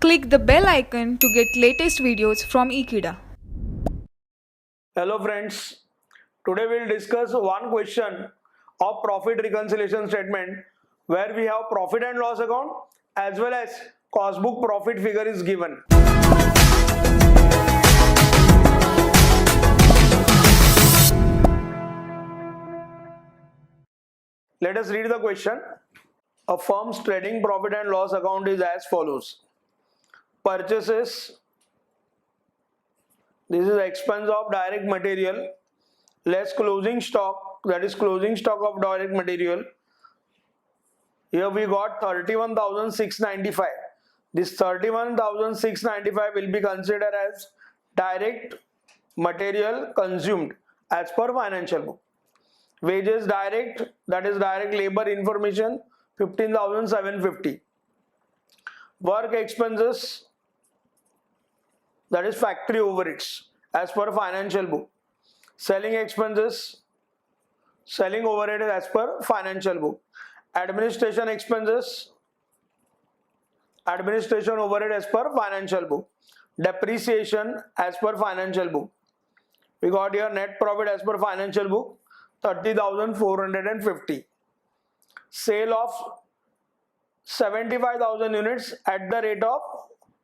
Click the bell icon to get latest videos from Ekeeda. Hello friends, today we'll discuss one question of profit reconciliation statement where we have profit and loss account as well as cost book profit figure is given. Let us read the question. A firm's trading profit and loss account is as follows. Purchases, this is expense of direct material less closing stock, that is closing stock of direct material. Here we got 31,695. This 31,695 will be considered as direct material consumed as per financial book. Wages direct, that is direct labor information, 15,750. Work expenses, that is factory overheads as per financial book. Selling expenses, selling overhead as per financial book. Administration expenses, administration overhead as per financial book. Depreciation as per financial book. We got here net profit as per financial book 30,450. Sale of 75,000 units at the rate of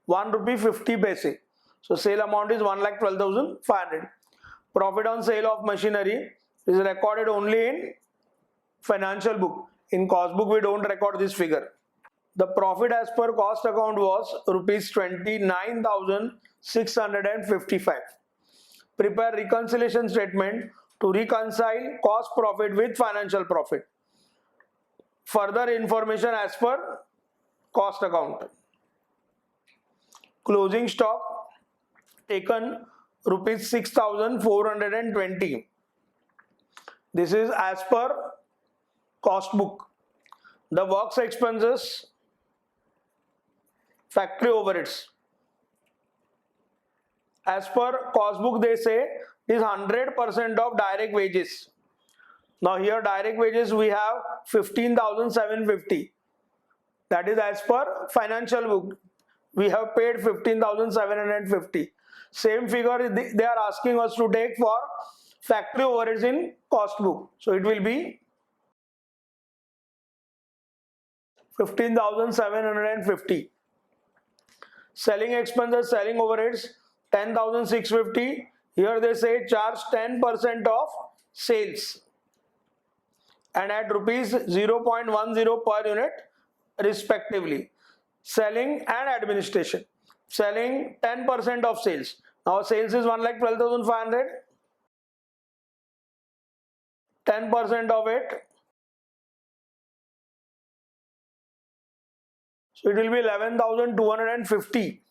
1 rupee 50 paise. So sale amount is 1,12,500. Profit on sale of machinery is recorded only in financial book. In cost book we don't record this figure. The profit as per cost account was rupees 29,655. Prepare reconciliation statement to reconcile cost profit with financial profit. Further information as per cost account. Closing stock taken rupees 6,420. This is as per cost book. The works expenses, factory overheads. As per cost book they say is 100% of direct wages. Now here direct wages we have 15,750. That is as per financial book. We have paid 15,750. Same figure they are asking us to take for factory overheads in cost book. So it will be 15,750. Selling expenses, selling overheads 10,650. Here they say charge 10% of sales and at rupees 0.10 per unit respectively. Selling and administration. Selling 10% of sales. Now sales is 1,12,500. 10% of it. So it will be 11,250.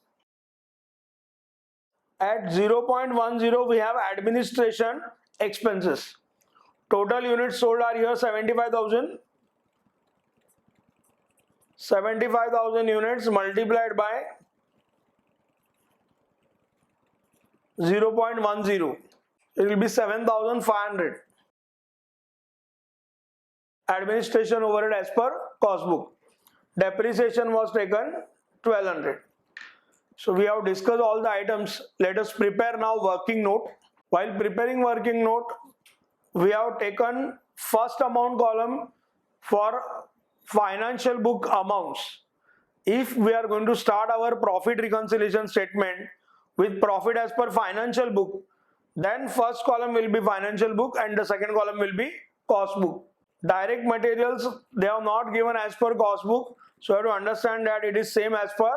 At 0.10 we have administration expenses. Total units sold are here 75,000. 75,000 units multiplied by 0.10. It will be 7,500. Administration overhead as per cost book. Depreciation was taken 1,200. So we have discussed all the items. Let us prepare now working note. While preparing working note, we have taken first amount column for financial book amounts. If we are going to start our profit reconciliation statement with profit as per financial book, then first column will be financial book and the second column will be cost book. Direct materials they have not given as per cost book, so you have to understand that it is same as per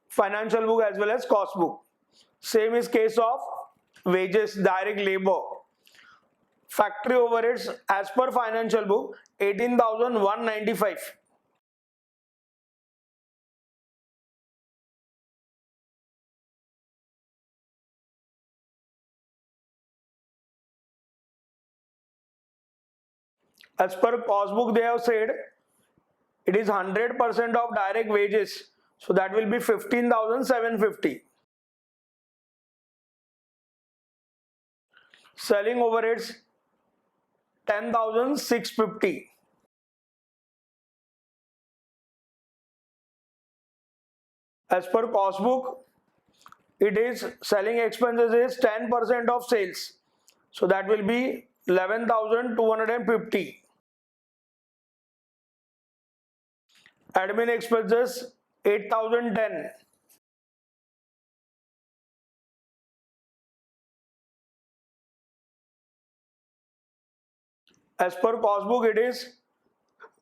financial book as well as cost book. Same is case of wages, direct labor. Factory overheads as per financial book 18,195. As per cost book they have said it is 100% of direct wages. So that will be 15,750. Selling overheads 10,650. As per cost book, it is selling expenses is 10% of sales. So that will be 11,250. Admin expenses 8,010. As per cost book, it is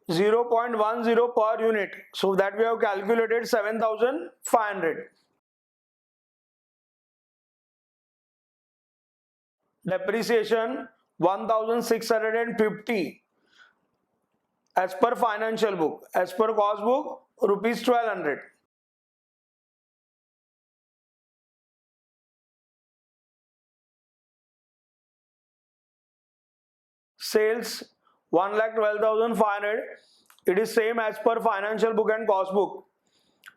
0.10 per unit. So that we have calculated 7,500. Depreciation 1,650 as per financial book. As per cost book, rupees 1,200. Sales 1,12,500. It is same as per financial book and cost book.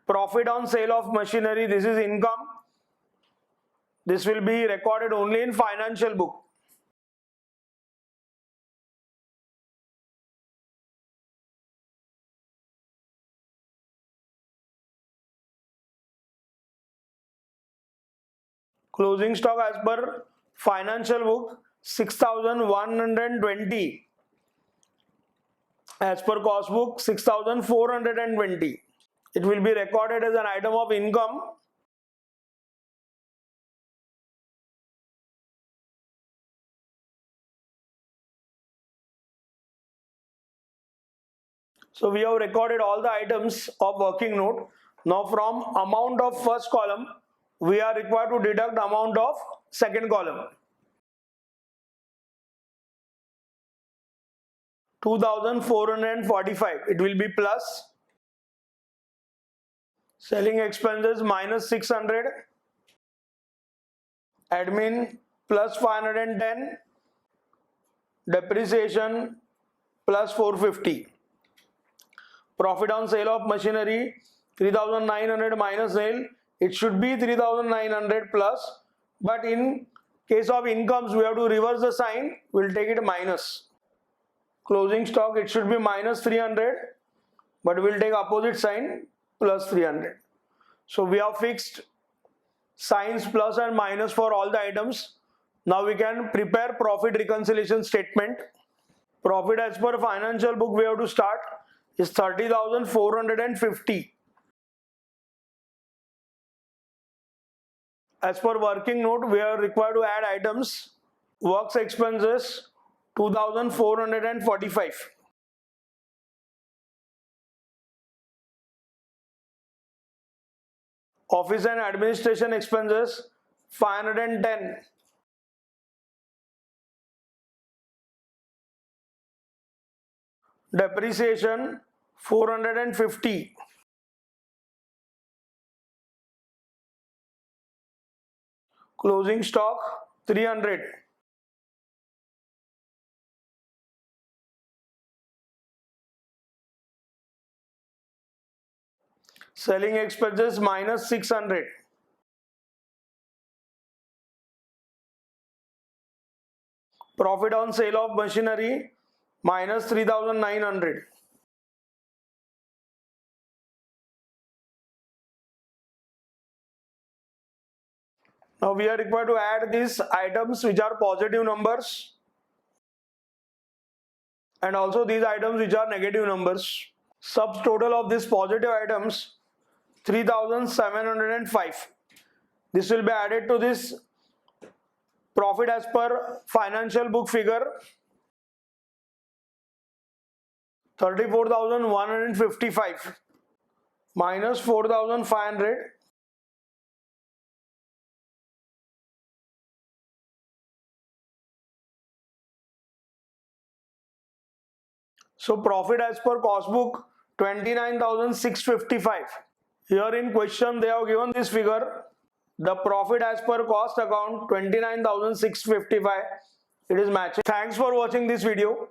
Profit on sale of machinery, this is income. This will be recorded only in financial book. Closing stock as per financial book 6,120. As per cost book 6,420. It will be recorded as an item of income. So we have recorded all the items of working note. Now from amount of first column, we are required to deduct amount of second column. 2,445. It will be plus. Selling expenses minus 600. Admin plus 510. Depreciation plus 450. Profit on sale of machinery 3,900 minus sale. It should be 3,900 plus, but in case of incomes we have to reverse the sign. We'll take it minus. Closing stock, it should be minus 300, but we'll take opposite sign, plus 300. So we have fixed signs plus and minus for all the items. Now we can prepare profit reconciliation statement. Profit as per financial book we have to start is 30,450. As per working note, we are required to add items. Works expenses 2,445. Office and administration expenses 510. Depreciation 450. Closing stock 300. Selling expenses minus 600. Profit on sale of machinery minus 3,900. Now we are required to add these items which are positive numbers and also these items which are negative numbers. Subtotal of these positive items 3,705. This will be added to this profit as per financial book figure 34,155 minus 4,500. So profit as per cost book 29,655. Here in question they have given this figure. The profit as per cost account 29,655. It is matching. Thanks for watching this video.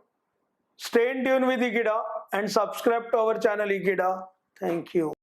Stay in tune with Ekeeda and subscribe to our channel Ekeeda. Thank you.